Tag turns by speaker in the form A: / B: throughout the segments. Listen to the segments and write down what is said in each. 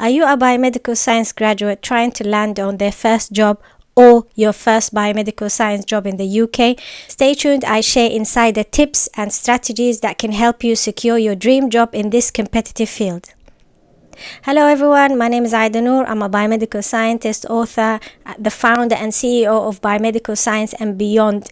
A: Are you a biomedical science graduate trying to land on their first job or your first biomedical science job in the UK? Stay tuned. I share insider tips and strategies that can help you secure your dream job in this competitive field. Hello everyone, my name is Aida Noor. I'm a biomedical scientist, author, the founder and CEO of Biomedical Science and Beyond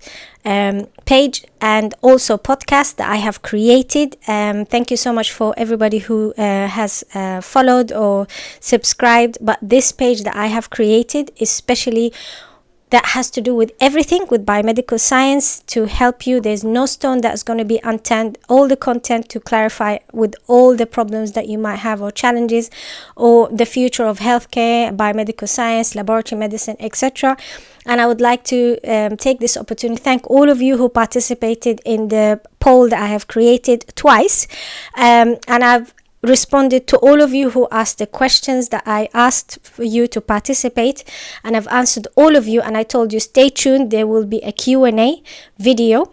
A: page and also podcast that I have created. Thank you so much for everybody who has followed or subscribed. But this page that I have created is especially that has to do with everything with biomedical science to help you. There's no stone that's going to be unturned. All the content to clarify with all the problems that you might have or challenges or the future of healthcare, biomedical science, laboratory medicine, etc. And I would like to take this opportunity to thank all of you who participated in the poll that I have created twice. And I've responded to all of you who asked the questions that I asked for you to participate, and I've answered all of you, and I told you stay tuned. There will be a Q&A video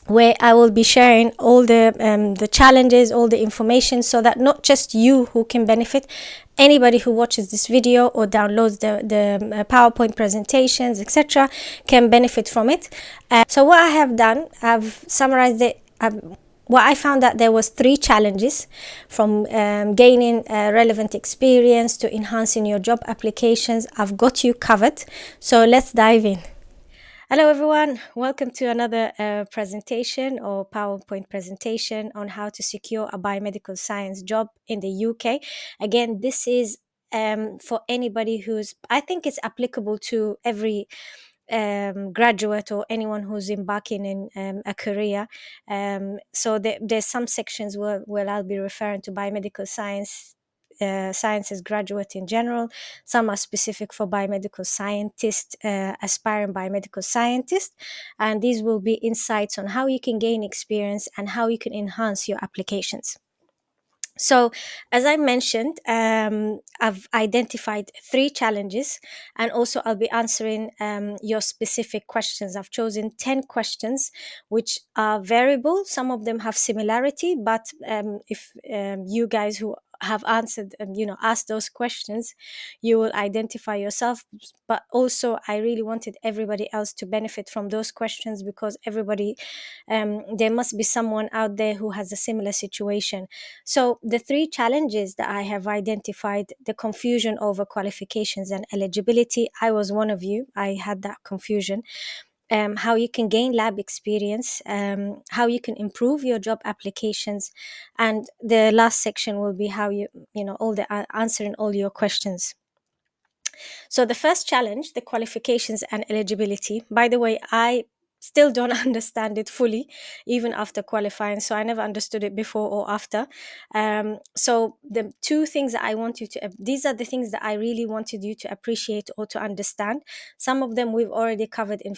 A: where I will be sharing all the challenges, all the information, so that not just you who can benefit, anybody who watches this video or downloads the PowerPoint presentations, etc., can benefit from it. So what I have done, I've summarized it. Well, I found that there was 3 challenges, from gaining relevant experience to enhancing your job applications. I've got you covered. So let's dive in. Hello everyone, welcome to another presentation or PowerPoint presentation on how to secure a biomedical science job in the UK. Again, this is for anybody I think it's applicable to every graduate or anyone who's embarking in a career. So there's some sections where I'll be referring to biomedical sciences graduate in general. Some are specific for biomedical scientists, aspiring biomedical scientists, and these will be insights on how you can gain experience and how you can enhance your applications. So, as I mentioned, I've identified 3 challenges, and also I'll be answering your specific questions. I've chosen 10 questions, which are variable. Some of them have similarity, but if you guys who have answered asked those questions, you will identify yourself. But also I really wanted everybody else to benefit from those questions, because there must be someone out there who has a similar situation. So the 3 challenges that I have identified: the confusion over qualifications and eligibility. I was one of you. I had that confusion. How you can gain lab experience, how you can improve your job applications, and the last section will be how answering all your questions. So the first challenge, the qualifications and eligibility. By the way, I still don't understand it fully, even after qualifying. So I never understood it before or after. So the 2 things that I want you to, these are the things that I really wanted you to appreciate or to understand. Some of them we've already covered in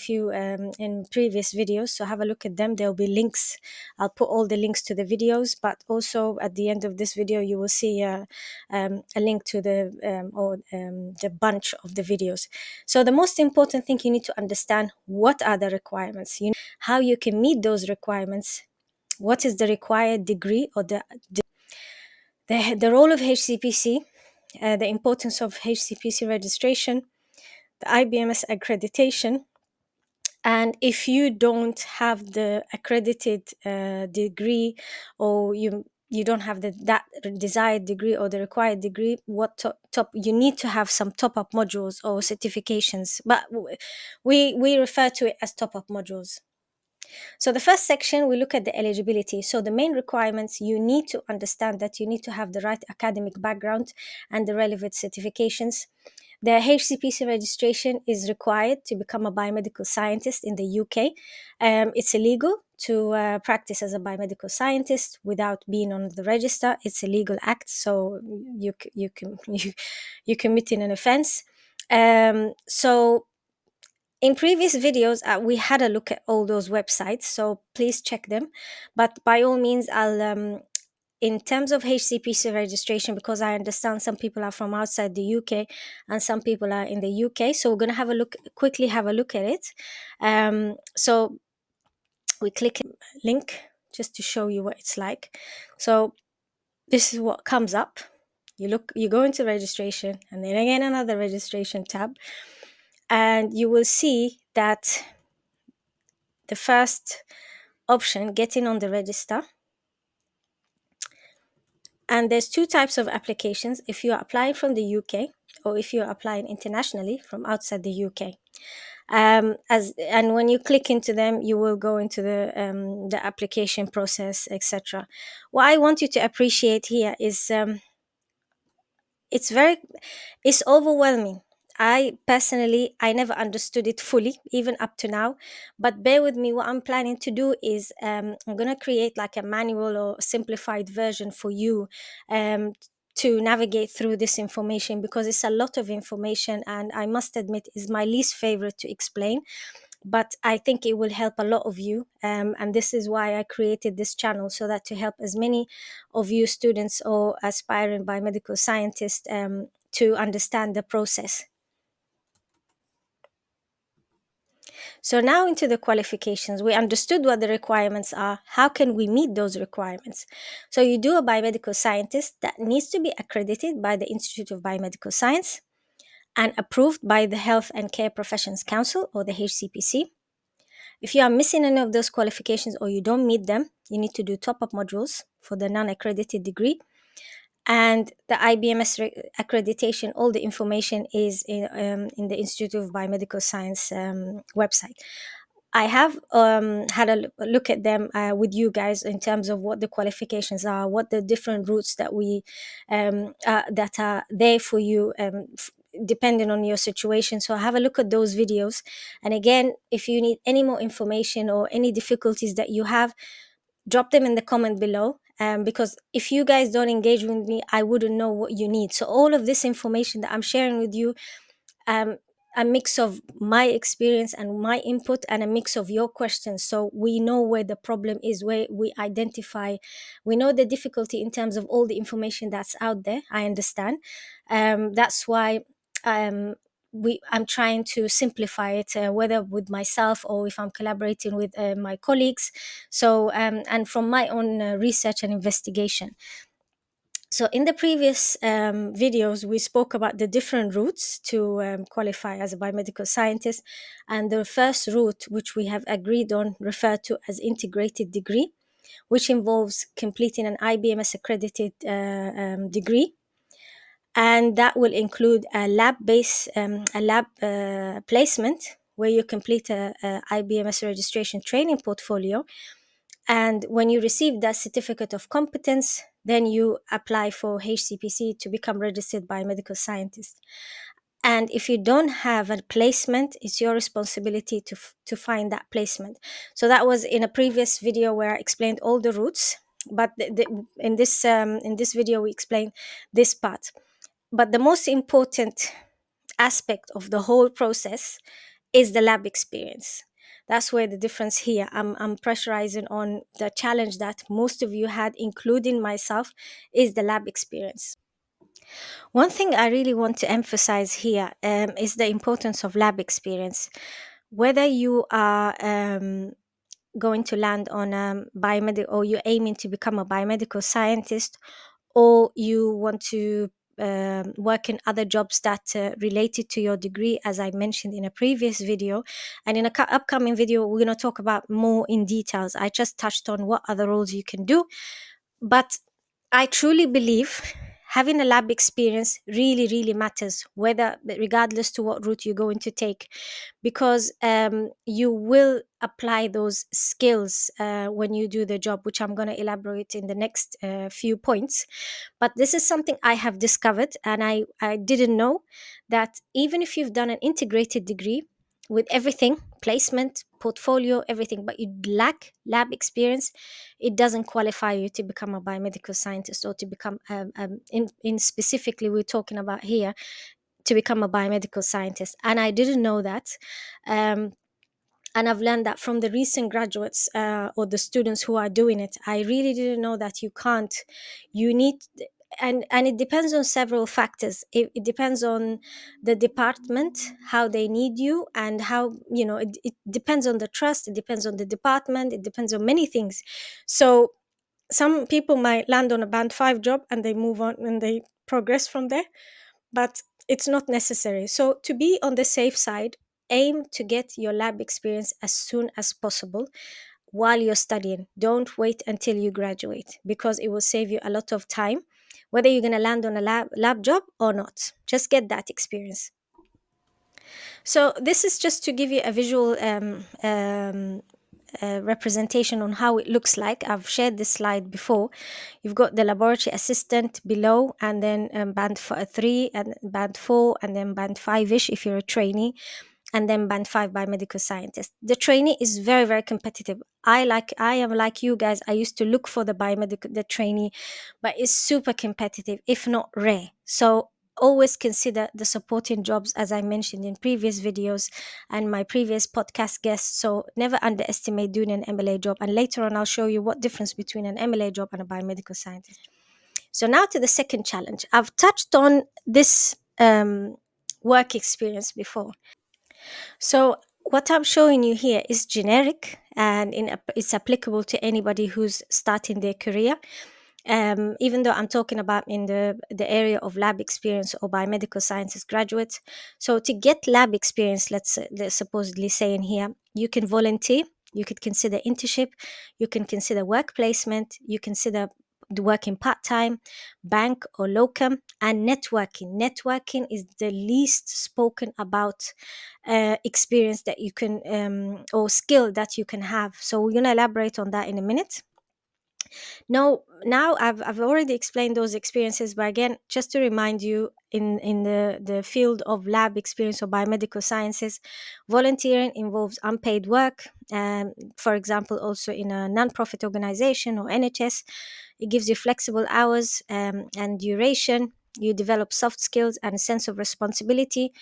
A: previous videos. So have a look at them. There'll be links. I'll put all the links to the videos, but also at the end of this video, you will see a link to the bunch of the videos. So the most important thing, you need to understand what are the requirements, how you can meet those requirements, what is the required degree, or the role of HCPC, the importance of HCPC registration, the IBMS accreditation. And if you don't have the accredited degree, or you don't have that desired degree or the required degree, you need to have some top-up modules or certifications, but we refer to it as top-up modules. So the first section, we look at the eligibility. So the main requirements, you need to understand that you need to have the right academic background and the relevant certifications. The HCPC registration is required to become a biomedical scientist in the UK. It's illegal to practice as a biomedical scientist without being on the register. It's a legal act, so you committing an offense. So in previous videos, we had a look at all those websites, so please check them. But by all means, I'll in terms of HCPC registration, because I understand some people are from outside the UK and some people are in the UK, so we're going to quickly have a look at it. So we click link just to show you what it's like. So this is what comes up. you go into registration, and then again another registration tab, and you will see that the first option, getting on the register. And there's two types of applications: if you're applying from the UK, or if you're applying internationally from outside the UK. As and when you click into them, you will go into the application process, etc. What I want you to appreciate here is, it's very it's overwhelming. I never understood it fully, even up to now. But bear with me. What I'm planning to do is, I'm going to create like a manual or simplified version for you, to navigate through this information, because it's a lot of information, and I must admit is my least favorite to explain. But I think it will help a lot of you, and this is why I created this channel, so that to help as many of you students or aspiring biomedical scientists, to understand the process. So now into the qualifications. We understood what the requirements are. How can we meet those requirements? So you do a biomedical scientist that needs to be accredited by the Institute of Biomedical Science and approved by the Health and Care Professions Council, or the HCPC. If you are missing any of those qualifications or you don't meet them, you need to do top-up modules for the non-accredited degree. And the IBMS accreditation, all the information is in the Institute of Biomedical Science website. I have had a look at them with you guys, in terms of what the qualifications are, what the different routes that are there for you, depending on your situation. So have a look at those videos. And again, if you need any more information or any difficulties that you have, drop them in the comment below, because if you guys don't engage with me, I wouldn't know what you need. So all of this information that I'm sharing with you, um, a mix of my experience and my input, and a mix of your questions, so we know where the problem is, where we know the difficulty in terms of all the information that's out there. I understand. That's why, um, I'm trying to simplify it, whether with myself or if I'm collaborating with my colleagues. So, and from my own research and investigation. So in the previous videos, we spoke about the different routes to qualify as a biomedical scientist. And the first route, which we have agreed on, referred to as integrated degree, which involves completing an IBMS accredited degree. And that will include a lab placement, where you complete a IBMS registration training portfolio. And when you receive that certificate of competence, then you apply for HCPC to become registered biomedical scientist. And if you don't have a placement, it's your responsibility to find that placement. So that was in a previous video where I explained all the routes. But in this video, we explain this part. But the most important aspect of the whole process is the lab experience. That's where the difference here. I'm pressurizing on the challenge that most of you had, including myself, is the lab experience. One thing I really want to emphasize here, is the importance of lab experience. Whether you are going to land on a biomedical, or you're aiming to become a biomedical scientist, or you want to work in other jobs that related to your degree, as I mentioned in a previous video. And in a upcoming video, we're going to talk about more in details. I just touched on what other roles you can do. But I truly believe having a lab experience really, really matters, whether, regardless to what route you're going to take, because you will apply those skills when you do the job, which I'm going to elaborate in the next few points. But this is something I have discovered, and I didn't know that even if you've done an integrated degree with everything, placement, portfolio, everything, but you lack lab experience, it doesn't qualify you to become a biomedical scientist, or to become, in specifically, we're talking about here, to become a biomedical scientist. And I didn't know that. Um, and I've learned that from the recent graduates, or the students who are doing it. I really didn't know that you need, and it depends on several factors. It depends on the department, how they need you, and how, it depends on the trust, it depends on the department, it depends on many things. So some people might land on a band 5 job and they move on and they progress from there, but it's not necessary. So, to be on the safe side, aim to get your lab experience as soon as possible while you're studying. Don't wait until you graduate because it will save you a lot of time, whether you're going to land on a lab job or not. Just get that experience. So, this is just to give you a visual representation on how it looks like. I've shared this slide before. You've got the laboratory assistant below, and then band 3 and band 4, and then band 5-ish if you're a trainee, and then band 5 biomedical scientist. The trainee is very, very competitive. I am like you guys. I used to look for the trainee, but it's super competitive, if not rare. So always consider the supporting jobs, as I mentioned in previous videos and my previous podcast guests. So never underestimate doing an MLA job. And later on, I'll show you what difference between an MLA job and a biomedical scientist. So now to the second challenge. I've touched on this work experience before. So what I'm showing you here is generic, and it's applicable to anybody who's starting their career. Even though I'm talking about in the area of lab experience or biomedical sciences graduates. So to get lab experience, let's supposedly say in here, you can volunteer, you could consider internship, you can consider work placement, you consider working part-time, bank or locum, and networking. Networking is the least spoken about experience that you can or skill that you can have. So we're going to elaborate on that in a minute. No, now I've already explained those experiences, but again, just to remind you, in the field of lab experience or biomedical sciences, volunteering involves unpaid work. For example, also in a non-profit organization or NHS, it gives you flexible hours and duration. You develop soft skills and a sense of responsibility.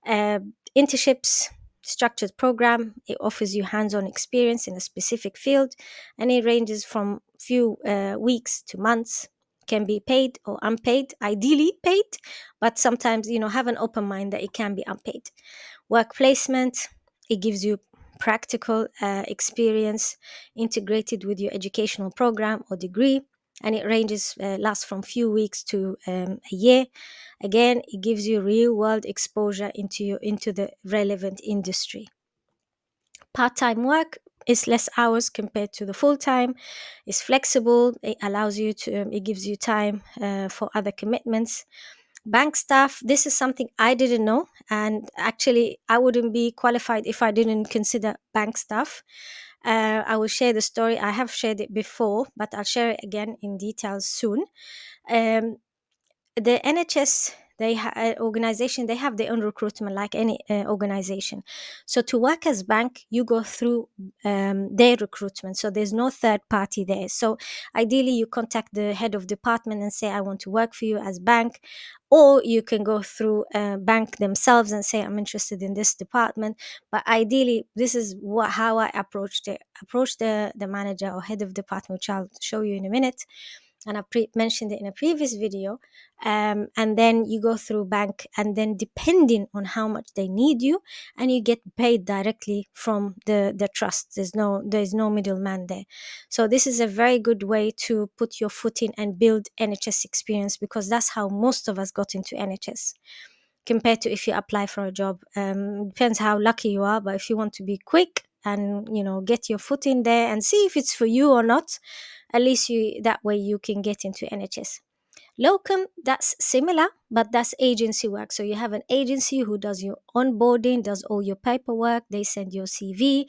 A: Uh, Internships, structured program. It offers you hands-on experience in a specific field, and it ranges from few weeks to months. Can be paid or unpaid, ideally paid, but sometimes, have an open mind that it can be unpaid. Work placement, it gives you practical experience integrated with your educational program or degree, and it lasts from few weeks to a year. Again, it gives you real world exposure into the relevant industry. Part-time work is less hours compared to the full-time. It's flexible. It allows you to it gives you time for other commitments. Bank staff, this is something I didn't know, and actually I wouldn't be qualified if I didn't consider bank staff. I will share the story. I have shared it before, but I'll share it again in detail soon. um, the NHS, organization, they have their own recruitment like any organization. So to work as bank, you go through their recruitment. So there's no third party there. So ideally, you contact the head of department and say, I want to work for you as bank. Or you can go through bank themselves and say, I'm interested in this department. But ideally, this is how I approached it. Approach the manager or head of department, which I'll show you in a minute, and I mentioned it in a previous video. And then you go through bank, and then depending on how much they need you, and you get paid directly from the trust. There's no middleman there. So this is a very good way to put your foot in and build NHS experience, because that's how most of us got into NHS compared to if you apply for a job. Depends how lucky you are, but if you want to be quick and get your foot in there and see if it's for you or not, at least that way you can get into NHS. Locum, that's similar, but that's agency work. So you have an agency who does your onboarding, does all your paperwork, they send your CV.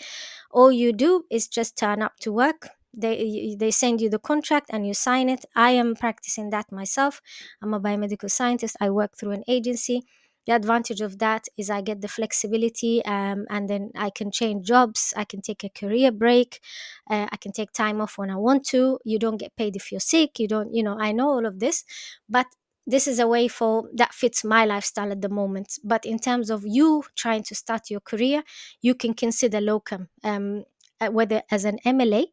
A: All you do is just turn up to work. They send you the contract and you sign it. I am practicing that myself. I'm a biomedical scientist. I work through an agency. The advantage of that is I get the flexibility, and then I can change jobs. I can take a career break. I can take time off when I want to. You don't get paid if you're sick. You don't, I know all of this, but this is a way for that fits my lifestyle at the moment. But in terms of you trying to start your career, you can consider locum, whether as an MLA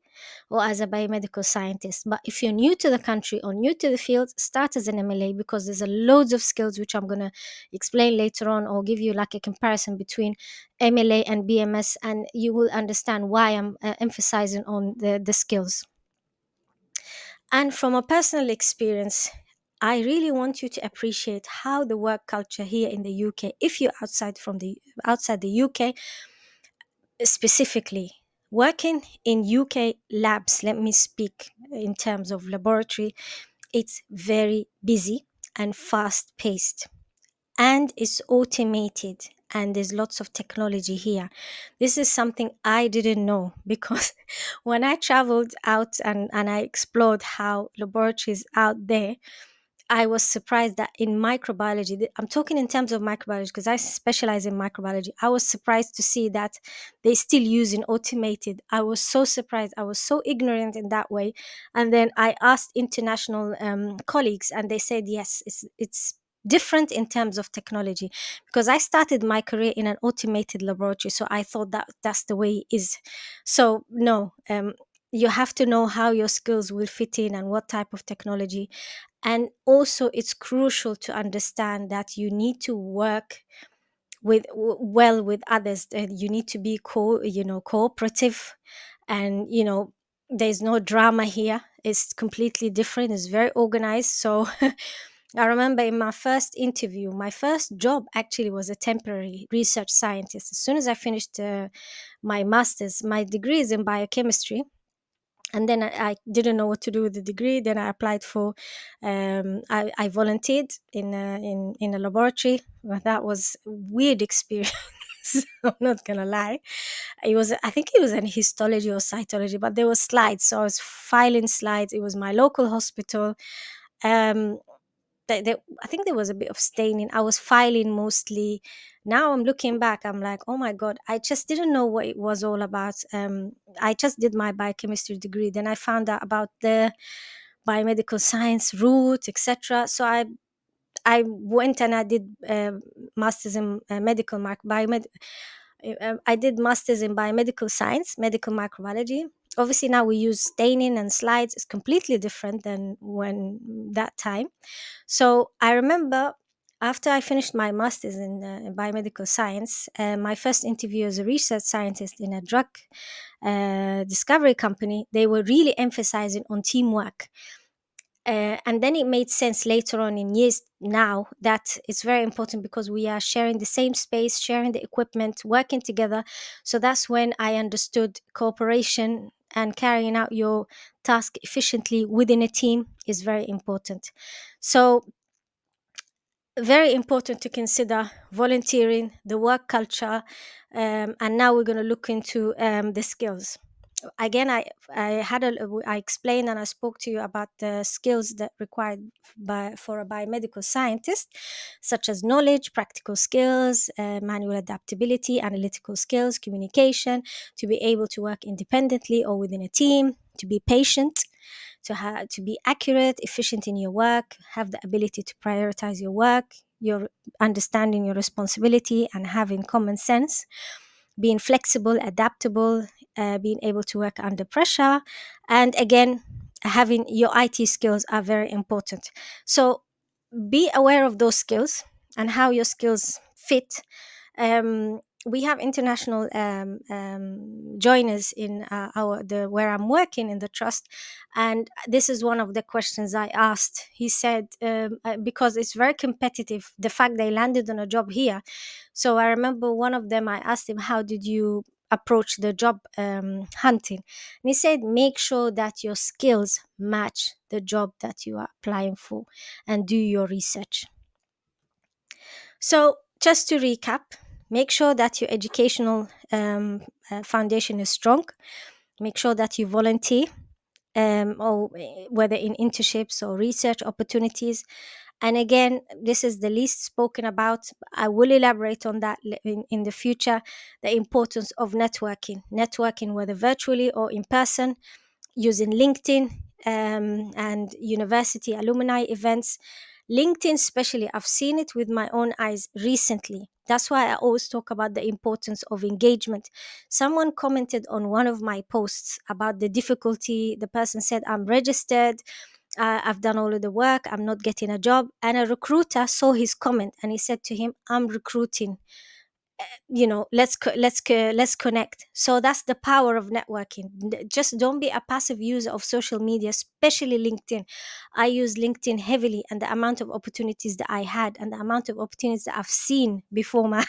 A: or as a biomedical scientist. But if you're new to the country or new to the field, start as an MLA, because there's a loads of skills which I'm going to explain later on, or give you like a comparison between MLA and BMS, and you will understand why I'm emphasizing on the skills. And from a personal experience, I really want you to appreciate how the work culture here in the UK, if you're outside the UK specifically, working in UK labs, let me speak in terms of laboratory, it's very busy and fast paced, and it's automated, and there's lots of technology here. This is something I didn't know because when I traveled out and I explored how laboratories out there, I was surprised that in microbiology, I'm talking in terms of microbiology because I specialize in microbiology. I was surprised to see that they still using automated. I was so surprised. I was so ignorant in that way. And then I asked international colleagues, and they said yes, it's different in terms of technology because I started my career in an automated laboratory, so I thought that that's the way it is. So no. You have to know how your skills will fit in and what type of technology, and also it's crucial to understand that you need to work well with others. You need to be cooperative, and there's no drama here. It's completely different. It's very organized. So I remember in my first interview, my first job actually was a temporary research scientist. As soon as I finished my master's, my degree is in biochemistry, and then I didn't know what to do with the degree. Then I applied for, I volunteered in a laboratory. Well, that was a weird experience. I'm not gonna lie. I think it was an histology or cytology, but there were slides, so I was filing slides. It was my local hospital. Um, I think there was a bit of staining. I was filing mostly. Now I'm looking back, I'm like, oh my God, I just didn't know what it was all about. I just did my biochemistry degree. Then I found out about the biomedical science route, etc. So I went and I did masters in medical biomed. I did masters in biomedical science, medical microbiology. Obviously, now we use staining and slides. It's completely different than when that time. So I remember after I finished my master's in biomedical science, my first interview as a research scientist in a drug discovery company, they were really emphasizing on teamwork. And then it made sense later on in years now that it's very important because we are sharing the same space, sharing the equipment, working together. So that's when I understood cooperation and carrying out your task efficiently within a team is very important. So very important to consider volunteering, the work culture, and now we're going to look into the skills. Again, I explained and I spoke to you about the skills that required for a biomedical scientist, such as knowledge, practical skills, manual adaptability, analytical skills, communication, to be able to work independently or within a team, to be patient, to be accurate, efficient in your work, have the ability to prioritize your work, your understanding your responsibility, and having common sense, being flexible, adaptable, being able to work under pressure, and again, having your IT skills are very important. So be aware of those skills and how your skills fit. We have international joiners in our the where I'm working in the trust, and this is one of the questions I asked. He said because it's very competitive, the fact they landed on a job here. So I remember one of them, I asked him, how did you approach the job hunting? And he said, make sure that your skills match the job that you are applying for, and do your research. So, just to recap, make sure that your educational foundation is strong. Make sure that you volunteer, or whether in internships or research opportunities. And again, this is the least spoken about. I will elaborate on that in the future. The importance of networking, whether virtually or in person, using LinkedIn and university alumni events. LinkedIn, especially, I've seen it with my own eyes recently. That's why I always talk about the importance of engagement. Someone commented on one of my posts about the difficulty. The person said, I'm registered, I've done all of the work, I'm not getting a job. And a recruiter saw his comment and he said to him, I'm recruiting. let's connect. So that's the power of networking. Just don't be a passive user of social media, especially LinkedIn. I use LinkedIn heavily, and the amount of opportunities that I had and the amount of opportunities that I've seen before my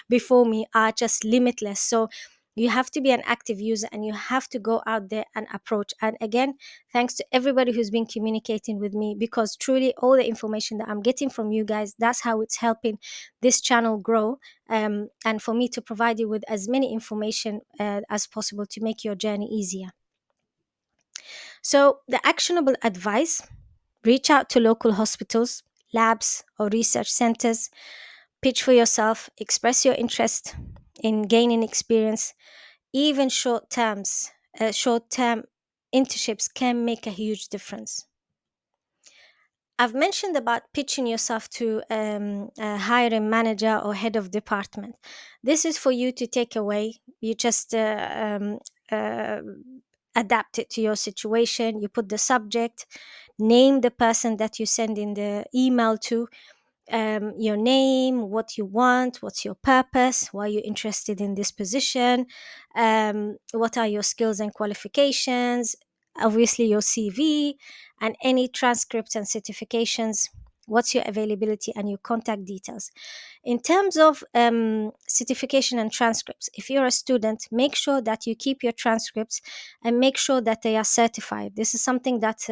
A: before me are just limitless. So you have to be an active user, and you have to go out there and approach. And again, thanks to everybody who's been communicating with me, because truly all the information that I'm getting from you guys, that's how it's helping this channel grow, and for me to provide you with as many information as possible to make your journey easier. So the actionable advice: reach out to local hospitals, labs, or research centers, pitch for yourself, express your interest in gaining experience. Even short term internships can make a huge difference. I've mentioned about pitching yourself to a hiring manager or head of department. This is for you to take away. You just uh, adapt it to your situation. You put the subject, name the person that you send in the email to, your name, what you want, what's your purpose, why you're interested in this position, what are your skills and qualifications, obviously your CV, and any transcripts and certifications, what's your availability, and your contact details. In terms of certification and transcripts, if you're a student, make sure that you keep your transcripts and make sure that they are certified. This is something that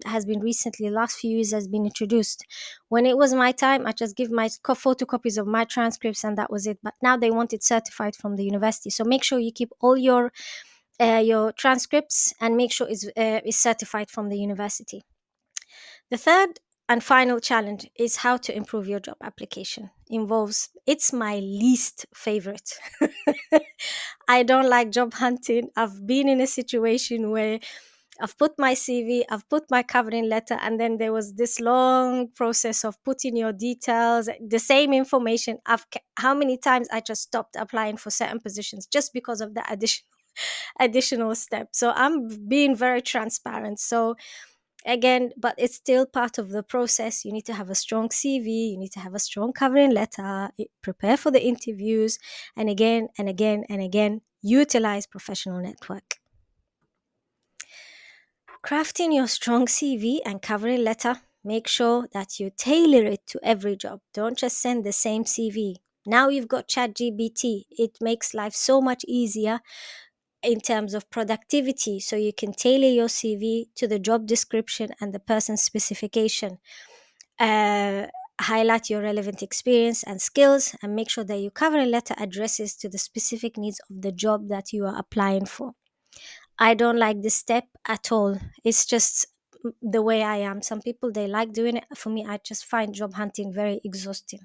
A: has been recently, last few years, has been introduced. When it was my time, I just give my photocopies of my transcripts and that was it. But now they want it certified from the university. So make sure you keep all your transcripts and make sure it's certified from the university. The third and final challenge is how to improve your job application. Involves, it's my least favorite. I don't like job hunting. I've been in a situation where I've put my CV, I've put my covering letter, and then there was this long process of putting your details, the same information. How many times I just stopped applying for certain positions just because of the additional step. So I'm being very transparent. So again, but it's still part of the process. You need to have a strong CV, you need to have a strong covering letter, prepare for the interviews, and again and again and again, utilize professional network. Crafting your strong CV and covering letter, make sure that you tailor it to every job. Don't just send the same CV. Now you've got ChatGPT. It makes life so much easier in terms of productivity. So you can tailor your CV to the job description and the person's specification. Uh, Highlight your relevant experience and skills, and make sure that your covering letter addresses to the specific needs of the job that you are applying for. I don't like this step at all. It's just the way I am. Some people, they like doing it. For me, I just find job hunting very exhausting.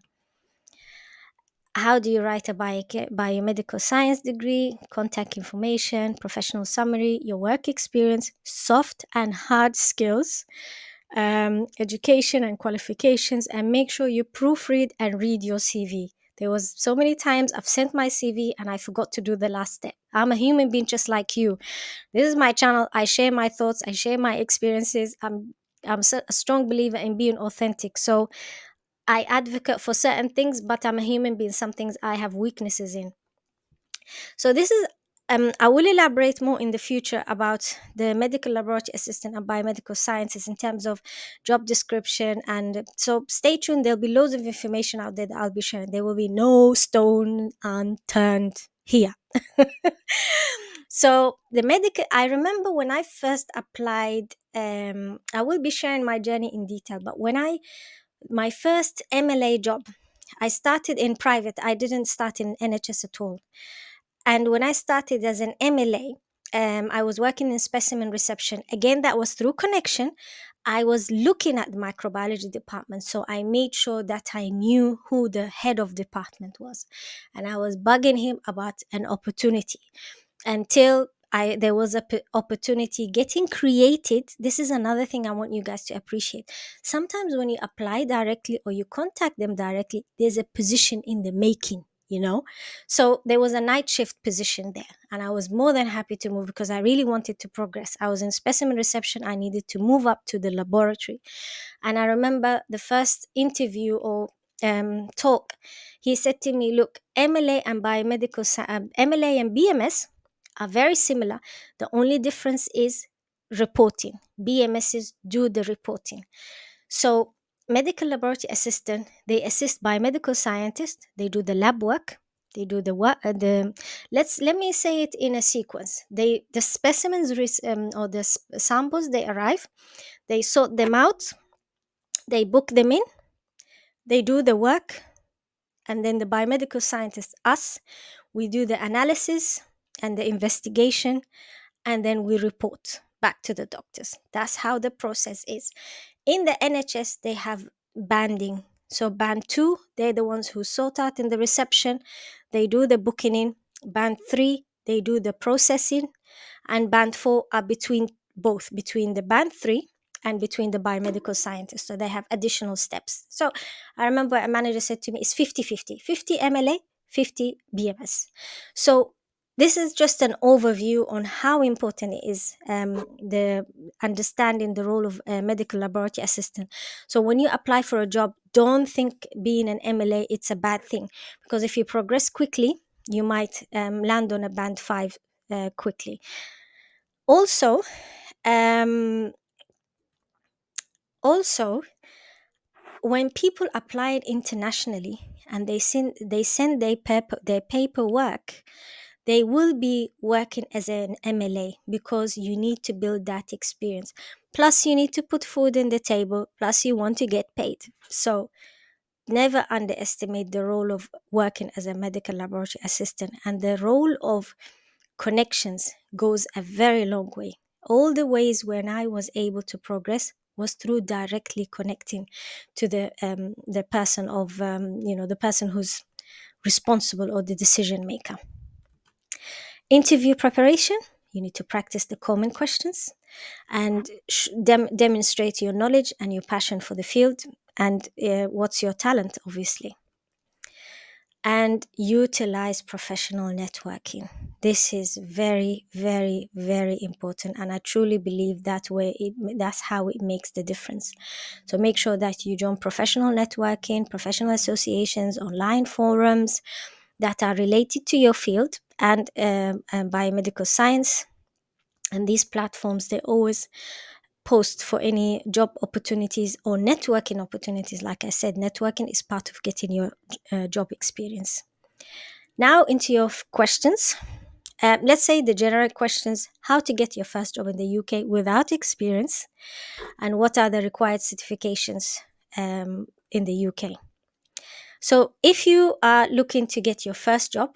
A: How do you write a biomedical science degree? Contact information, professional summary, your work experience, soft and hard skills, education and qualifications, and make sure you proofread and read your CV. There was so many times I've sent my CV and I forgot to do the last step. I'm a human being just like you. This is my channel. I share my thoughts. I share my experiences. I'm a strong believer in being authentic. So I advocate for certain things, but I'm a human being. Some things I have weaknesses in. So this is I will elaborate more in the future about the medical laboratory assistant and biomedical sciences in terms of job description. And so stay tuned. There'll be loads of information out there that I'll be sharing. There will be no stone unturned here. So the medical, I remember when I first applied, I will be sharing my journey in detail, but my first MLA job, I started in private. I didn't start in NHS at all. And when I started as an MLA, I was working in specimen reception. Again, that was through connection. I was looking at the microbiology department, so I made sure that I knew who the head of department was, and I was bugging him about an opportunity until there was a opportunity getting created. This is another thing I want you guys to appreciate. Sometimes when you apply directly or you contact them directly, there's a position in the making, you know. So there was a night shift position there, and I was more than happy to move because I really wanted to progress. I was in specimen reception. I needed to move up to the laboratory. And I remember the first interview, or talk, he said to me, look, MLA and MLA and BMS are very similar. The only difference is reporting. BMSs do the reporting. So medical laboratory assistant, they assist biomedical scientists, they do the lab work, they do the work, let me say it in a sequence. The specimens or the samples, they arrive, they sort them out, they book them in, they do the work, and then the biomedical scientists, us, we do the analysis and the investigation, and then we report back to the doctors. That's how the process is. In the NHS, they have banding. So band 2, they're the ones who sort out in the reception, they do the booking in. Band 3, they do the processing, and band 4 are between both, between the band 3 and between the biomedical scientists. So they have additional steps. So I remember a manager said to me, it's 50-50, 50 MLA, 50 BMS. So this is just an overview on how important it is, the understanding the role of a medical laboratory assistant. So when you apply for a job, don't think being an MLA it's a bad thing, because if you progress quickly, you might land on a band 5 quickly. Also, um, also, when people apply internationally and they send their paperwork, they will be working as an MLA because you need to build that experience. Plus, you need to put food in the table. Plus, you want to get paid. So, never underestimate the role of working as a medical laboratory assistant, and the role of connections goes a very long way. All the ways when I was able to progress was through directly connecting to the person of the person who's responsible or the decision maker. Interview preparation, you need to practice the common questions and demonstrate your knowledge and your passion for the field, and what's your talent, obviously. And utilize professional networking. This is very, very, very important, and I truly believe that's how it makes the difference. So make sure that you join professional networking, professional associations, online forums that are related to your field and biomedical science. And these platforms, they always post for any job opportunities or networking opportunities. Like I said, networking is part of getting your job experience. Now into your questions. Let's say the general questions: how to get your first job in the UK without experience, and what are the required certifications in the UK. So if you are looking to get your first job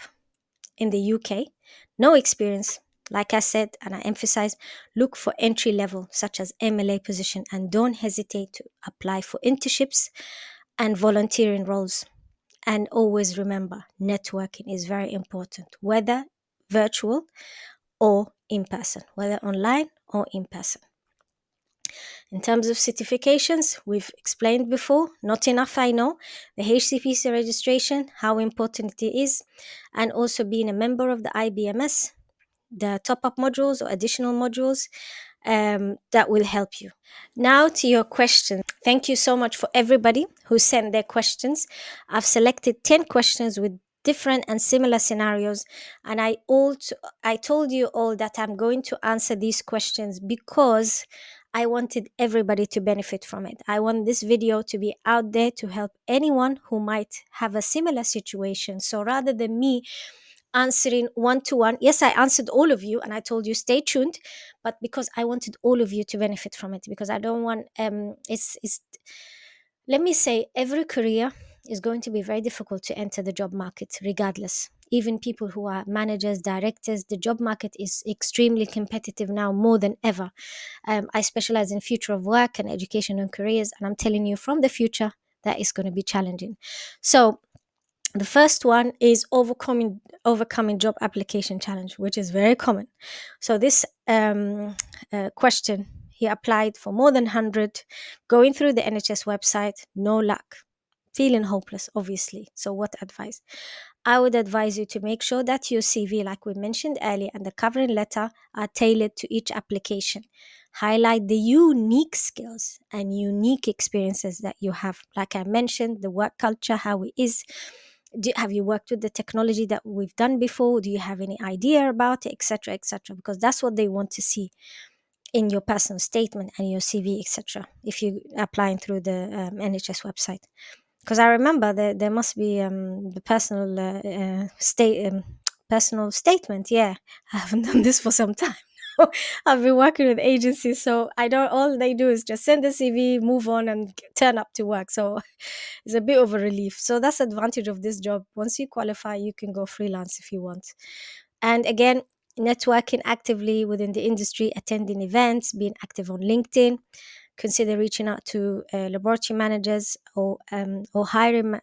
A: in the UK, no experience, like I said, and I emphasize, look for entry level, such as MLA position, and don't hesitate to apply for internships and volunteering roles. And always remember, networking is very important, whether virtual or in person, whether online or in person. In terms of certifications, we've explained before, not enough, I know. The HCPC registration, how important it is, and also being a member of the IBMS, the top-up modules or additional modules that will help you. Now to your question. Thank you so much for everybody who sent their questions. I've selected 10 questions with different and similar scenarios, and I told you all that I'm going to answer these questions because I wanted everybody to benefit from it. I want this video to be out there to help anyone who might have a similar situation. So rather than me answering one to one, yes, I answered all of you and I told you stay tuned, but because I wanted all of you to benefit from it, because I don't want it's let me say, every career is going to be very difficult to enter the job market regardless. Even people who are managers, directors, the job market is extremely competitive now, more than ever. I specialize in future of work and education and careers, and I'm telling you from the future that is going to be challenging. So the first one is overcoming job application challenge, which is very common. So this question, he applied for more than 100, going through the NHS website, no luck. feeling hopeless, obviously. So, what advice? I would advise you to make sure that your CV, like we mentioned earlier, and the covering letter are tailored to each application. Highlight the unique skills and unique experiences that you have. Like I mentioned, the work culture, how it is. Have you worked with the technology that we've done before? Do you have any idea about it, etc., etc.? Because that's what they want to see in your personal statement and your CV, etc. If you applying through the NHS website, because I remember that there must be the personal statement. Yeah, I haven't done this for some time. I've been working with agencies, so I don't. All they do is just send the CV, move on, and turn up to work. So it's a bit of a relief. So that's the advantage of this job. Once you qualify, you can go freelance if you want. And again, networking actively within the industry, attending events, being active on LinkedIn. Consider reaching out to laboratory managers or hiring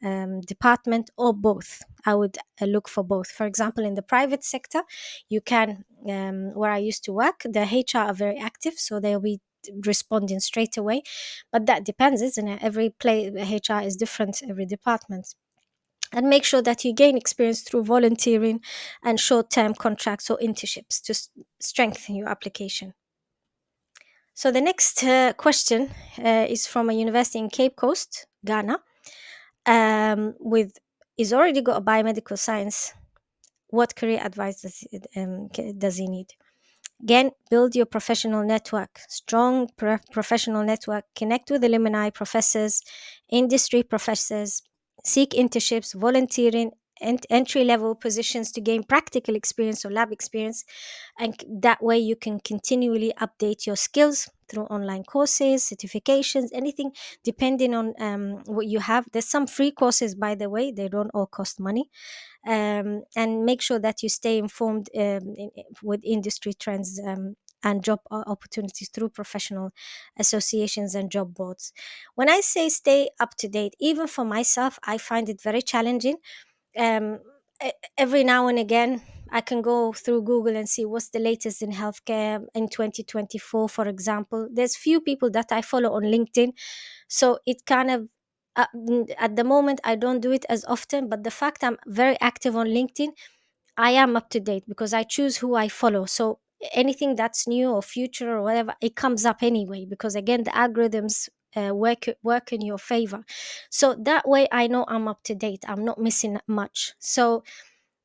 A: department, or both. I would look for both. For example, in the private sector, you can, where I used to work, the HR are very active, so they'll be responding straight away. But that depends, isn't it? Every HR is different, every department. And make sure that you gain experience through volunteering and short-term contracts or internships to strengthen your application. So the next question is from a university in Cape Coast, Ghana, with is already got a biomedical science. What career advice does he need? Again, build your professional network, strong professional network. Connect with alumni, professors, industry professors. Seek internships, volunteering, and entry level positions to gain practical experience or lab experience. And that way you can continually update your skills through online courses, certifications, anything depending on what you have. There's some free courses, by the way, they don't all cost money. And make sure that you stay informed with industry trends and job opportunities through professional associations and job boards. When I say stay up to date, even for myself, I find it very challenging. um, every now and again, I can go through Google and see what's the latest in healthcare in 2024, for example. There's few people that I follow on LinkedIn, so it kind of at the moment I don't do it as often, but the fact I'm very active on LinkedIn, I am up to date because I choose who I follow. So anything that's new or future or whatever, it comes up anyway, because again, the algorithms work in your favor. So that way I know I'm up to date. I'm not missing much. So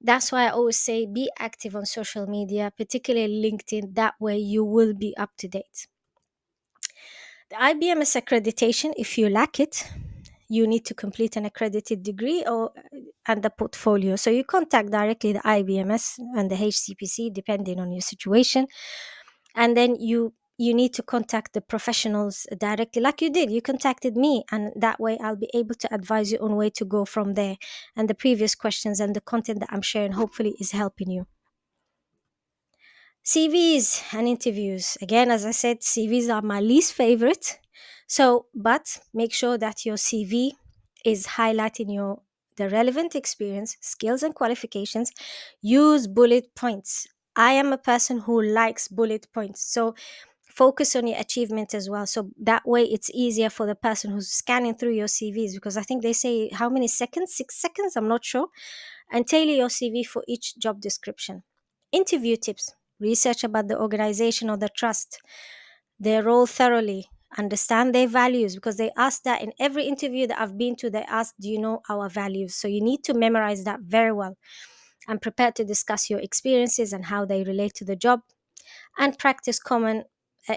A: that's why I always say be active on social media, particularly LinkedIn. That way you will be up to date. The IBMS accreditation, if you lack it, you need to complete an accredited degree or and the portfolio. So you contact directly the IBMS and the HCPC depending on your situation, and then you need to contact the professionals directly, like you did. You contacted me, and that way I'll be able to advise you on where to go from there. And the previous questions and the content that I'm sharing hopefully is helping you. CVs and interviews. Again, as I said, CVs are my least favorite. So, but make sure that your CV is highlighting the relevant experience, skills, and qualifications. Use bullet points. I am a person who likes bullet points. So focus on your achievement as well. So that way it's easier for the person who's scanning through your CVs, because I think they say how many seconds? 6 seconds, I'm not sure. And tailor your CV for each job description. Interview tips. Research about the organization or the trust, their role thoroughly, understand their values, because they ask that in every interview that I've been to. They ask, do you know our values? So you need to memorize that very well and prepare to discuss your experiences and how they relate to the job, and practice common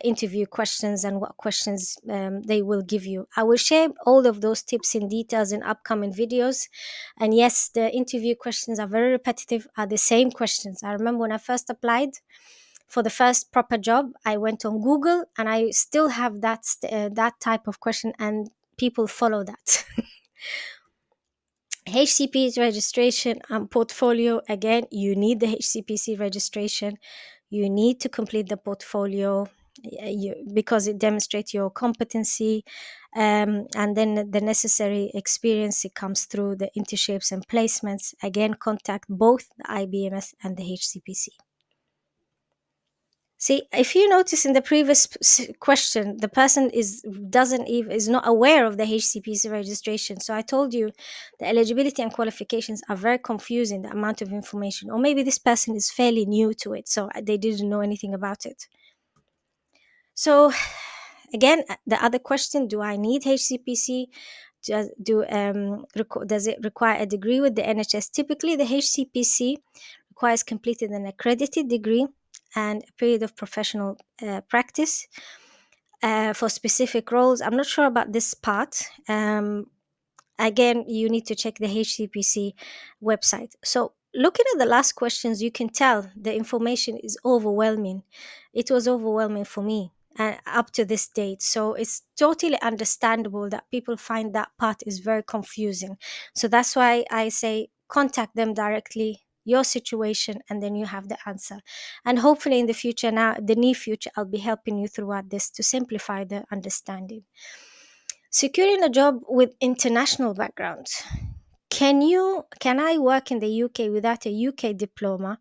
A: interview questions and what questions they will give you. I will share all of those tips in details in upcoming videos. And yes, the interview questions are very repetitive, are the same questions. I remember when I first applied for the first proper job, I went on Google and I still have that type of question, and people follow that. HCPC registration and portfolio. Again, you need the HCPC registration. You need to complete the portfolio because it demonstrates your competency, and then the necessary experience, it comes through the internships and placements. Again, contact both the IBMS and the HCPC. See, if you notice in the previous question, the person is not aware of the HCPC registration. So I told you the eligibility and qualifications are very confusing, the amount of information. Or maybe this person is fairly new to it, so they didn't know anything about it. So again, the other question, do I need HCPC? Does it require a degree with the NHS? Typically, the HCPC requires completed an accredited degree and a period of professional practice for specific roles. I'm not sure about this part. Again, you need to check the HCPC website. So looking at the last questions, you can tell the information is overwhelming. It was overwhelming for me up to this date. So it's totally understandable that people find that part is very confusing. So that's why I say contact them directly, your situation, and then you have the answer. And hopefully in the future, now the near future, I'll be helping you throughout this to simplify the understanding. Securing a job with international background. Can I work in the UK without a UK diploma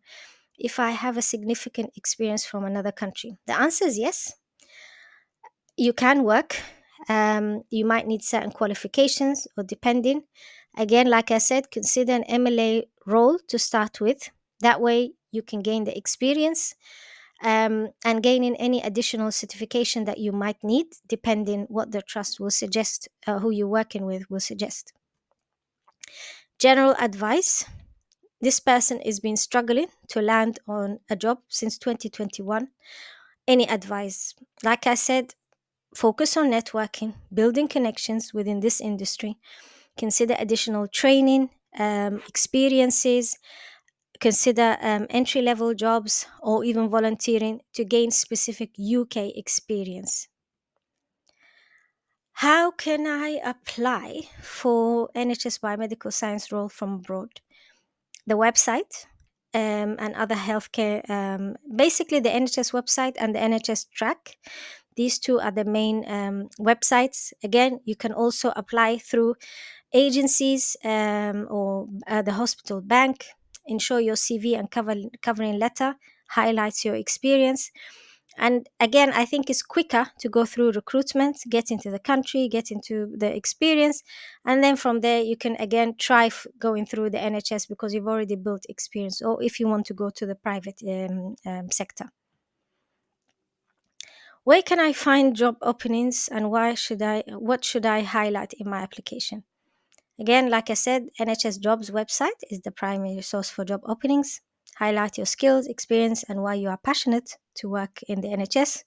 A: if I have a significant experience from another country? The answer is yes. You can work. You might need certain qualifications or depending. Again, like I said, consider an MLA role to start with. That way you can gain the experience and gaining any additional certification that you might need, depending what the trust will suggest, who you're working with will suggest. General advice. This person has been struggling to land on a job since 2021. Any advice? Like I said, focus on networking, building connections within this industry. Consider additional training, experiences. Consider entry level jobs or even volunteering to gain specific UK experience. How can I apply for NHS biomedical science role from abroad? The website and other healthcare, basically the NHS website and the NHS track. These two are the main websites. Again, you can also apply through agencies or the hospital bank. Ensure your CV and covering letter highlights your experience. And again, I think it's quicker to go through recruitment, get into the country, get into the experience, and then from there you can again try going through the NHS because you've already built experience, or if you want to go to the private sector. Where can I find job openings, and what should I highlight in my application? Again, like I said, NHS Jobs website is the primary source for job openings. Highlight your skills, experience, and why you are passionate to work in the NHS.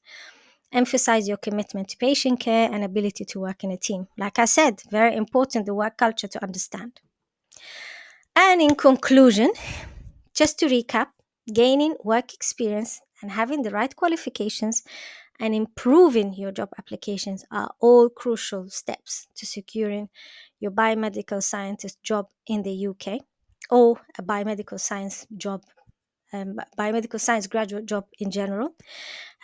A: Emphasize your commitment to patient care and ability to work in a team. Like I said, very important, the work culture to understand. And in conclusion, just to recap, gaining work experience and having the right qualifications and improving your job applications are all crucial steps to securing your biomedical scientist job in the UK or a biomedical science job, biomedical science graduate job in general.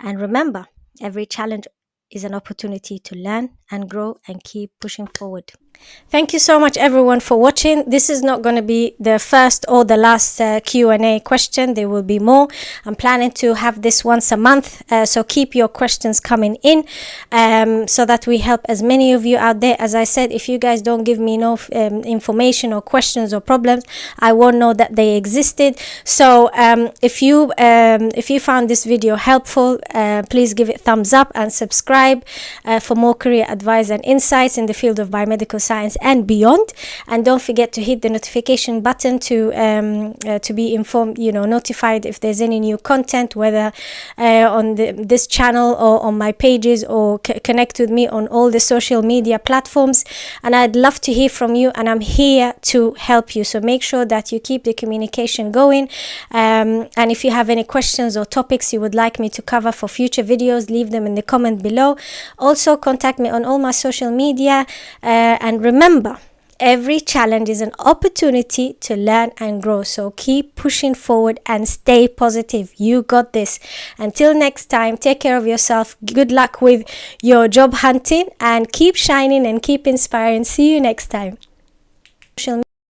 A: And remember, every challenge is an opportunity to learn and grow and keep pushing forward. Thank you so much everyone for watching. This is not going to be the first or the last Q&A question. There will be more. I'm planning to have this once a month, so keep your questions coming in so that we help as many of you out there. As I said, if you guys don't give me enough information or questions or problems, I won't know that they existed. So if you found this video helpful, please give it thumbs up and subscribe for more career advice and insights in the field of biomedical science and beyond. And don't forget to hit the notification button to be informed, notified if there's any new content, whether on this channel or on my pages, or connect with me on all the social media platforms. And I'd love to hear from you, and I'm here to help you. So make sure that you keep the communication going. And if you have any questions or topics you would like me to cover for future videos, leave them in the comment below. Also, contact me on all my social media. And remember, every challenge is an opportunity to learn and grow. So keep pushing forward and stay positive. You got this. Until next time, take care of yourself. Good luck with your job hunting and keep shining and keep inspiring. See you next time.